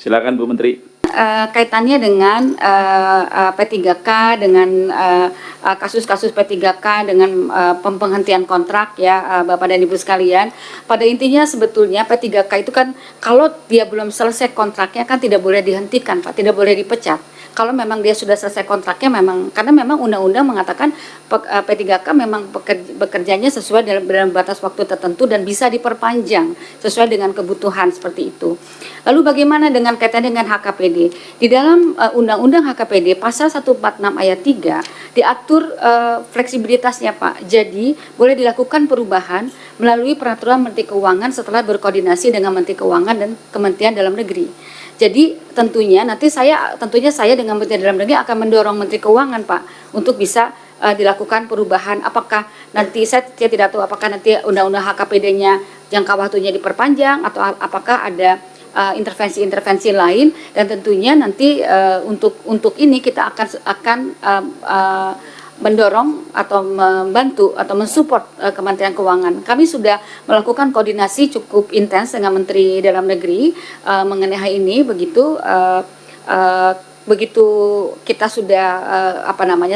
Silakan Bu Menteri. Kaitannya dengan P3K, dengan kasus-kasus P3K, dengan penghentian kontrak ya Bapak dan Ibu sekalian. Pada intinya sebetulnya P3K itu kan kalau dia belum selesai kontraknya kan tidak boleh dihentikan Pak, tidak boleh dipecat. Kalau memang dia sudah selesai kontraknya memang, karena memang undang-undang mengatakan P3K memang bekerjanya sesuai dalam batas waktu tertentu dan bisa diperpanjang sesuai dengan kebutuhan seperti itu. Lalu bagaimana dengan kaitan dengan HKPD? Di dalam Undang-Undang HKPD pasal 146 ayat 3 diatur fleksibilitasnya Pak. Jadi boleh dilakukan perubahan melalui peraturan Menteri Keuangan setelah berkoordinasi dengan Menteri Keuangan dan Kementerian Dalam Negeri. Jadi tentunya saya dengan Menteri Dalam Negeri akan mendorong Menteri Keuangan Pak untuk bisa dilakukan perubahan. Apakah nanti saya tidak tahu apakah nanti undang-undang HKPD-nya jangka waktunya diperpanjang atau apakah ada intervensi-intervensi lain, dan tentunya nanti untuk ini kita akan mendorong atau membantu atau mensupport Kementerian Keuangan. Kami sudah melakukan koordinasi cukup intens dengan Menteri Dalam Negeri mengenai hal ini. Begitu kita sudah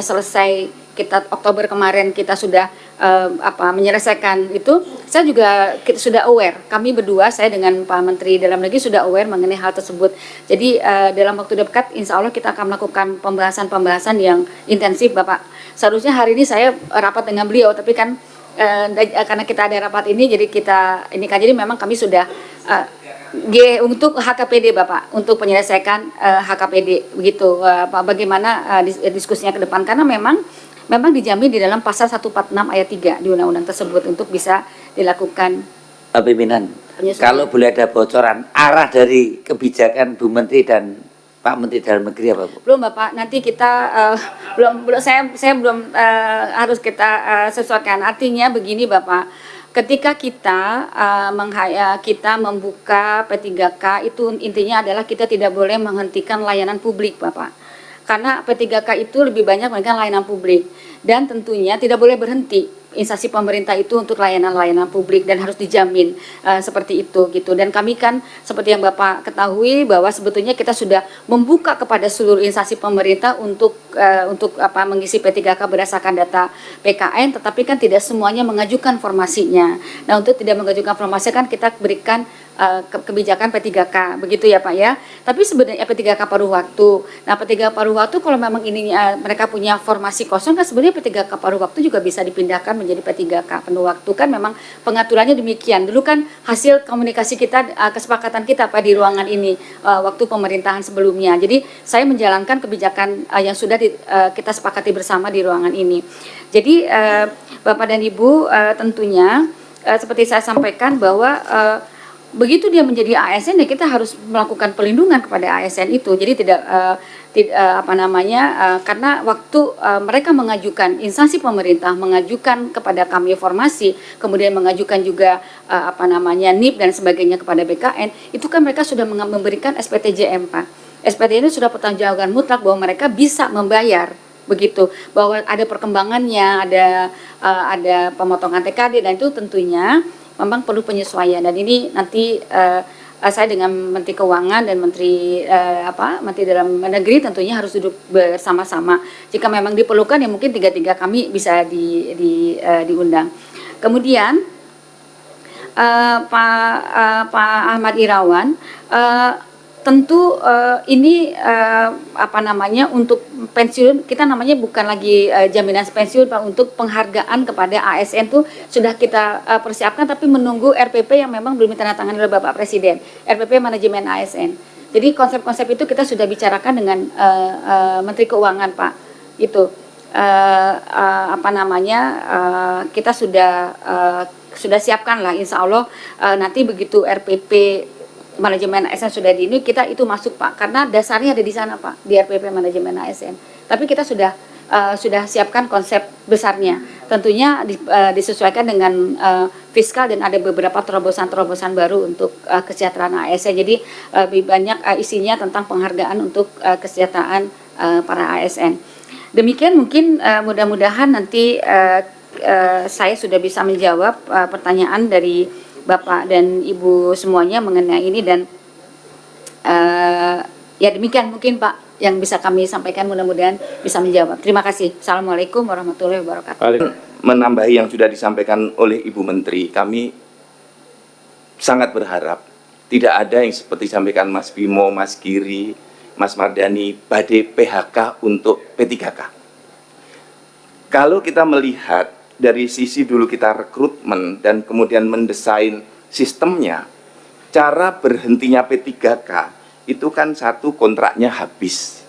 selesai, kita Oktober kemarin kita sudah menyelesaikan itu, kita sudah aware, kami berdua, saya dengan Pak Menteri Dalam Negeri sudah aware mengenai hal tersebut. Jadi dalam waktu dekat insya Allah kita akan melakukan pembahasan yang intensif Bapak. Seharusnya hari ini saya rapat dengan beliau, tapi kan karena kita ada rapat ini, jadi jadi memang kami sudah untuk HKPD Bapak, untuk menyelesaikan HKPD begitu Pak, bagaimana diskusinya ke depan, karena memang dijamin di dalam pasal 146 ayat 3 di undang-undang tersebut untuk bisa dilakukan. Pak Pimpinan, kalau boleh ada bocoran arah dari kebijakan Bu Menteri dan Pak Menteri Dalam Negeri apa Bu? Belum Bapak, nanti kita saya belum harus kita sesuaikan. Artinya begini Bapak, ketika kita membuka P3K itu intinya adalah kita tidak boleh menghentikan layanan publik Bapak. Karena P3K itu lebih banyak memberikan layanan publik, dan tentunya tidak boleh berhenti instansi pemerintah itu untuk layanan-layanan publik dan harus dijamin seperti itu gitu. Dan kami kan seperti yang Bapak ketahui bahwa sebetulnya kita sudah membuka kepada seluruh instansi pemerintah untuk mengisi P3K berdasarkan data PKN, tetapi kan tidak semuanya mengajukan formasinya. Nah, untuk tidak mengajukan formasi kan kita berikan kebijakan P3K begitu ya Pak ya. Tapi sebenarnya P3K paruh waktu. Nah, P3K paruh waktu kalau memang ini mereka punya formasi kosong kan sebenarnya P3K paruh waktu juga bisa dipindahkan menjadi P3K penuh waktu, kan memang pengaturannya demikian. Dulu kan hasil komunikasi kita, kesepakatan kita Pak di ruangan ini waktu pemerintahan sebelumnya. Jadi saya menjalankan kebijakan yang sudah kita sepakati bersama di ruangan ini. Jadi Bapak dan Ibu tentunya seperti saya sampaikan bahwa begitu dia menjadi ASN ya kita harus melakukan pelindungan kepada ASN itu. Jadi karena waktu mereka mengajukan, instansi pemerintah mengajukan kepada kami formasi, kemudian mengajukan juga NIP dan sebagainya kepada BKN, itu kan mereka sudah memberikan SPTJM Pak. SPTJM itu sudah pertanggungjawaban mutlak bahwa mereka bisa membayar begitu, bahwa ada perkembangannya, ada pemotongan TKD, dan itu tentunya memang perlu penyesuaian. Dan ini nanti saya dengan Menteri Keuangan dan Menteri Dalam Negeri tentunya harus duduk bersama-sama. Jika memang diperlukan ya mungkin tiga-tiga kami bisa diundang. Kemudian Pak Ahmad Irawan, tentu ini untuk pensiun kita namanya bukan lagi jaminan pensiun Pak, untuk penghargaan kepada ASN tuh sudah kita persiapkan, tapi menunggu RPP yang memang belum ditandatangani oleh Bapak Presiden, RPP manajemen ASN. Jadi konsep-konsep itu kita sudah bicarakan dengan Menteri Keuangan Pak. Itu kita sudah siapkan lah, insya Allah nanti begitu RPP manajemen ASN sudah ini kita itu masuk Pak, karena dasarnya ada di sana Pak, di RPP manajemen ASN. Tapi kita sudah siapkan konsep besarnya, tentunya disesuaikan dengan fiskal, dan ada beberapa terobosan-terobosan baru untuk kesejahteraan ASN. Jadi lebih banyak isinya tentang penghargaan untuk kesejahteraan para ASN. Demikian mungkin mudah-mudahan nanti saya sudah bisa menjawab pertanyaan dari Bapak dan Ibu semuanya mengenai ini, dan Ya demikian mungkin Pak yang bisa kami sampaikan, mudah-mudahan bisa menjawab. Terima kasih. Assalamualaikum warahmatullahi wabarakatuh. Menambahi yang sudah disampaikan oleh Ibu Menteri, kami sangat berharap tidak ada yang seperti disampaikan Mas Bimo, Mas Giri, Mas Mardani, badai PHK untuk P3K. Kalau kita melihat dari sisi dulu kita rekrutmen dan kemudian mendesain sistemnya, cara berhentinya P3K itu kan satu, kontraknya habis.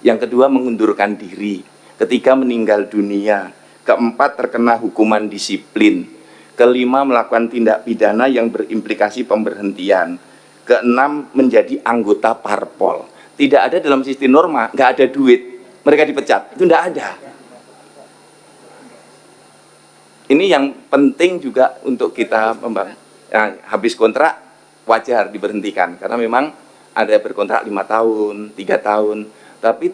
Yang kedua, mengundurkan diri. Ketiga, meninggal dunia. Keempat, terkena hukuman disiplin. Kelima, melakukan tindak pidana yang berimplikasi pemberhentian. Keenam, menjadi anggota parpol. Tidak ada dalam sistem norma, nggak ada duit, mereka dipecat. Itu nggak ada. Ini yang penting juga untuk kita membangun. Nah, habis kontrak, wajar diberhentikan. Karena memang ada berkontrak 5 tahun, 3 tahun. Tapi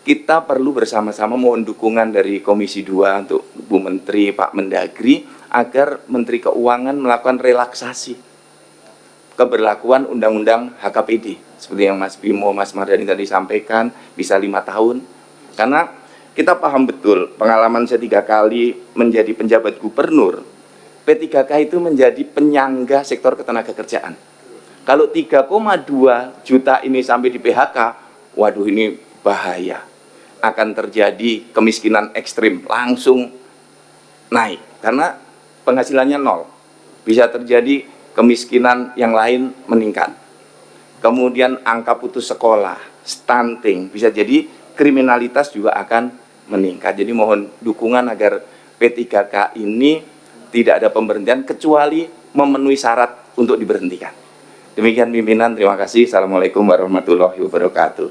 kita perlu bersama-sama mohon dukungan dari Komisi 2 untuk Bu Menteri, Pak Mendagri, agar Menteri Keuangan melakukan relaksasi keberlakuan Undang-Undang HKPD. Seperti yang Mas Bimo, Mas Mardani tadi sampaikan, bisa 5 tahun. Karena kita paham betul, pengalaman saya 3 kali menjadi penjabat gubernur, P3K itu menjadi penyangga sektor ketenagakerjaan. Kalau 3,2 juta ini sampai di PHK, waduh ini bahaya. Akan terjadi kemiskinan ekstrim, langsung naik. Karena penghasilannya 0. Bisa terjadi kemiskinan yang lain meningkat. Kemudian angka putus sekolah, stunting, bisa jadi kriminalitas juga akan meningkat. Jadi mohon dukungan agar P3K ini tidak ada pemberhentian kecuali memenuhi syarat untuk diberhentikan. Demikian pimpinan, terima kasih. Assalamualaikum warahmatullahi wabarakatuh.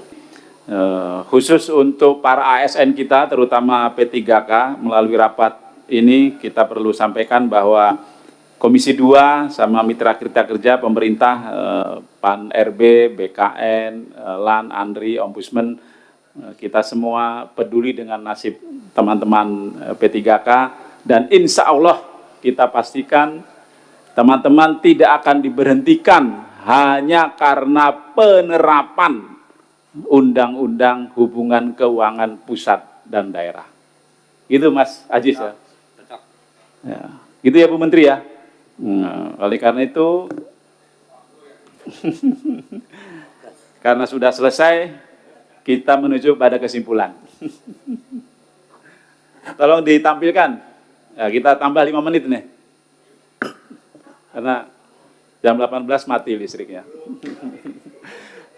Khusus untuk para ASN kita, terutama P3K, melalui rapat ini kita perlu sampaikan bahwa Komisi 2 sama mitra kerja pemerintah, PAN RB, BKN, LAN, ANRI, Ombudsman, kita semua peduli dengan nasib teman-teman P3K, dan insya Allah kita pastikan teman-teman tidak akan diberhentikan hanya karena penerapan Undang-Undang Hubungan Keuangan Pusat dan Daerah. Gitu Mas Ajis ya? Ya. Gitu ya Bu Menteri ya? Oleh karena itu, karena sudah selesai, kita menuju pada kesimpulan. Tolong ditampilkan. Ya, kita tambah 5 menit nih. Karena jam 18 mati listriknya.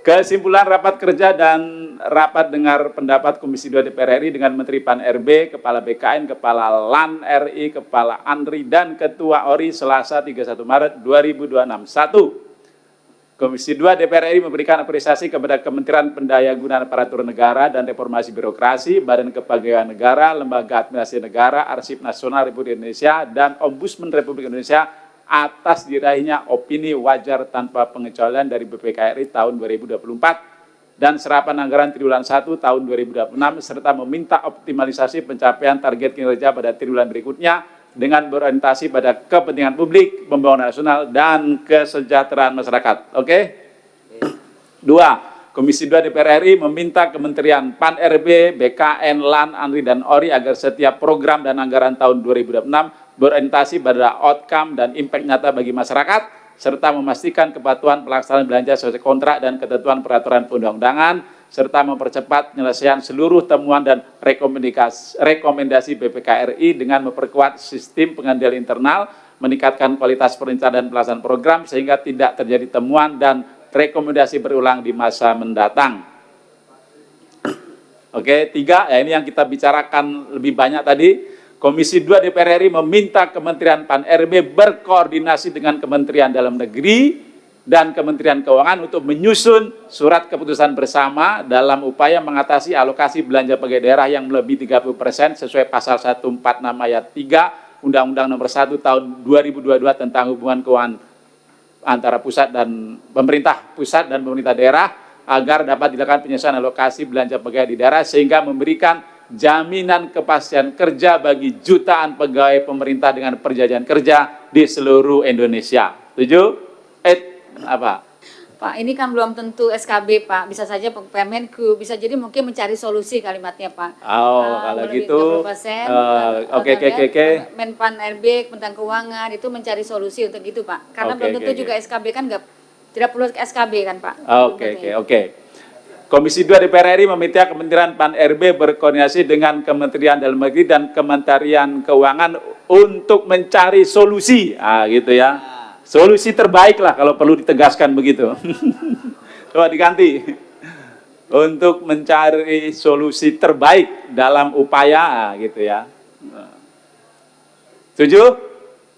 Kesimpulan rapat kerja dan rapat dengar pendapat Komisi 2 DPR RI dengan Menteri PAN RB, Kepala BKN, Kepala LAN RI, Kepala ANRI, dan Ketua ORI Selasa 31 Maret 2026. 1. Komisi 2 DPR RI memberikan apresiasi kepada Kementerian Pendayagunaan Aparatur Negara dan Reformasi Birokrasi, Badan Kepegawaian Negara, Lembaga Administrasi Negara, Arsip Nasional Republik Indonesia, dan Ombudsman Republik Indonesia atas diraihnya opini wajar tanpa pengecualian dari BPK RI tahun 2024 dan serapan anggaran triwulan 1 tahun 2026 serta meminta optimalisasi pencapaian target kinerja pada triwulan berikutnya dengan berorientasi pada kepentingan publik, pembangunan nasional, dan kesejahteraan masyarakat. Oke? 2. Komisi 2 DPR RI meminta Kementerian PAN RB, BKN, LAN, ANRI, dan ORI agar setiap program dan anggaran tahun 2026 berorientasi pada outcome dan impact nyata bagi masyarakat, serta memastikan kepatuhan pelaksanaan belanja sesuai kontrak dan ketentuan peraturan perundang-undangan, serta mempercepat penyelesaian seluruh temuan dan rekomendasi BPK RI dengan memperkuat sistem pengendalian internal, meningkatkan kualitas perencanaan dan pelaksanaan program sehingga tidak terjadi temuan dan rekomendasi berulang di masa mendatang. Oke, 3, ya ini yang kita bicarakan lebih banyak tadi. Komisi 2 DPR RI meminta Kementerian PAN RB berkoordinasi dengan Kementerian Dalam Negeri dan Kementerian Keuangan untuk menyusun surat keputusan bersama dalam upaya mengatasi alokasi belanja pegawai daerah yang melebihi 30% sesuai pasal 146 ayat 3 Undang-Undang Nomor 1 Tahun 2022 tentang hubungan keuangan antara pusat dan pemerintah daerah agar dapat dilakukan penyesuaian alokasi belanja pegawai di daerah sehingga memberikan jaminan kepastian kerja bagi jutaan pegawai pemerintah dengan perjanjian kerja di seluruh Indonesia. Setuju? Apa? Pak, ini kan belum tentu SKB, Pak. Bisa saja Permenku, bisa jadi mungkin mencari solusi kalimatnya, Pak. Oh, kalau melebihi gitu, 30%, oke. Menpan RB, Kementerian Keuangan itu mencari solusi untuk itu, Pak. Karena belum tentu juga SKB kan tidak perlu SKB kan, Pak. Oke. Komisi 2 DPR RI meminta Kementerian Pan RB berkoordinasi dengan Kementerian Dalam Negeri dan Kementerian Keuangan untuk mencari solusi. Gitu ya. Solusi terbaik lah kalau perlu ditegaskan begitu. Coba diganti. Untuk mencari solusi terbaik dalam upaya gitu ya. Setuju?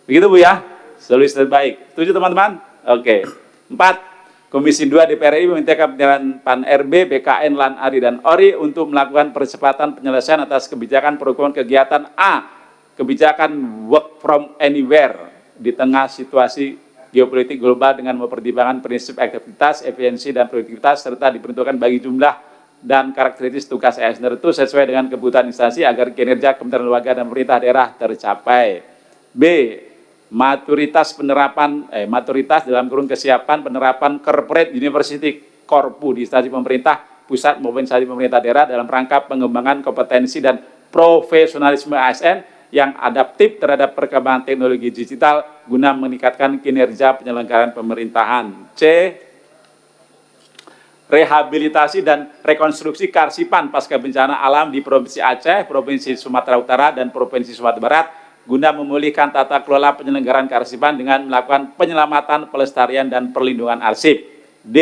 Begitu Bu ya? Solusi terbaik. Setuju teman-teman? Oke. 4. Komisi 2 DPR RI meminta Kementerian Pan RB, BKN, LAN, ARI, dan ORI untuk melakukan percepatan penyelesaian atas kebijakan program kegiatan A. Kebijakan work from anywhere di tengah situasi geopolitik global dengan mempertimbangkan prinsip efektivitas, efisiensi, dan produktivitas serta diperuntukkan bagi jumlah dan karakteristik tugas ASN itu sesuai dengan kebutuhan instansi agar kinerja Kementerian Lembaga dan pemerintah daerah tercapai. B. Maturitas dalam kurun kesiapan penerapan corporate university korpu di instansi pemerintah pusat maupun instansi pemerintah daerah dalam rangka pengembangan kompetensi dan profesionalisme ASN yang adaptif terhadap perkembangan teknologi digital guna meningkatkan kinerja penyelenggaraan pemerintahan. C. Rehabilitasi dan rekonstruksi kearsipan pasca bencana alam di Provinsi Aceh, Provinsi Sumatera Utara, dan Provinsi Sumatera Barat guna memulihkan tata kelola penyelenggaraan kearsipan dengan melakukan penyelamatan, pelestarian, dan perlindungan arsip. D.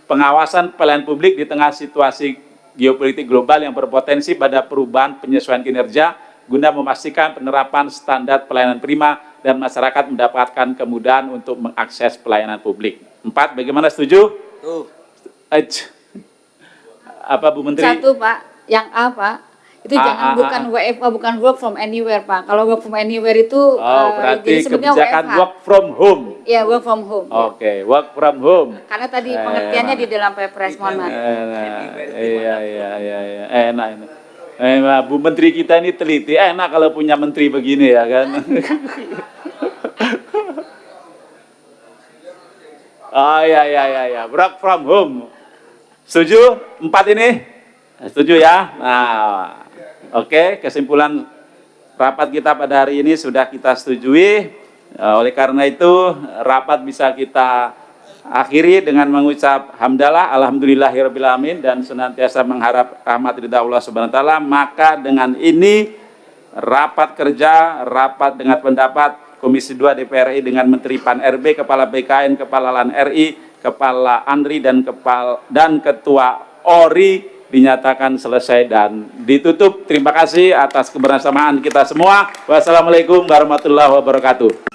Pengawasan pelayanan publik di tengah situasi geopolitik global yang berpotensi pada perubahan penyesuaian kinerja guna memastikan penerapan standar pelayanan prima dan masyarakat mendapatkan kemudahan untuk mengakses pelayanan publik. 4. Bagaimana, setuju? Apa Bu Menteri? 1, Pak. Yang A, Pak. Itu bukan WFH, bukan work from anywhere, Pak. Kalau work from anywhere itu berarti jadi kebijakan WFH. work from home. Iya, work from home. Oke, work from home. Karena tadi pengertiannya di dalam Perpres, mohon maaf. Iya. Enak ini. Bu Menteri kita ini teliti. Enak kalau punya menteri begini ya kan. Iya. Work from home. Setuju? 4 ini? Setuju ya? Nah, oke, kesimpulan rapat kita pada hari ini sudah kita setujui. Oleh karena itu, rapat bisa kita akhiri dengan mengucap hamdalah, alhamdulillahirabbil alamin, dan senantiasa mengharap rahmat ridha Allah Subhanahu wa taala. Maka dengan ini rapat kerja, rapat dengan pendapat Komisi 2 DPR RI dengan Menteri Pan RB, Kepala BKN, Kepala LAN RI, Kepala ANRI, dan Ketua ORI dinyatakan selesai dan ditutup. Terima kasih atas kebersamaan kita semua. Wassalamualaikum warahmatullahi wabarakatuh.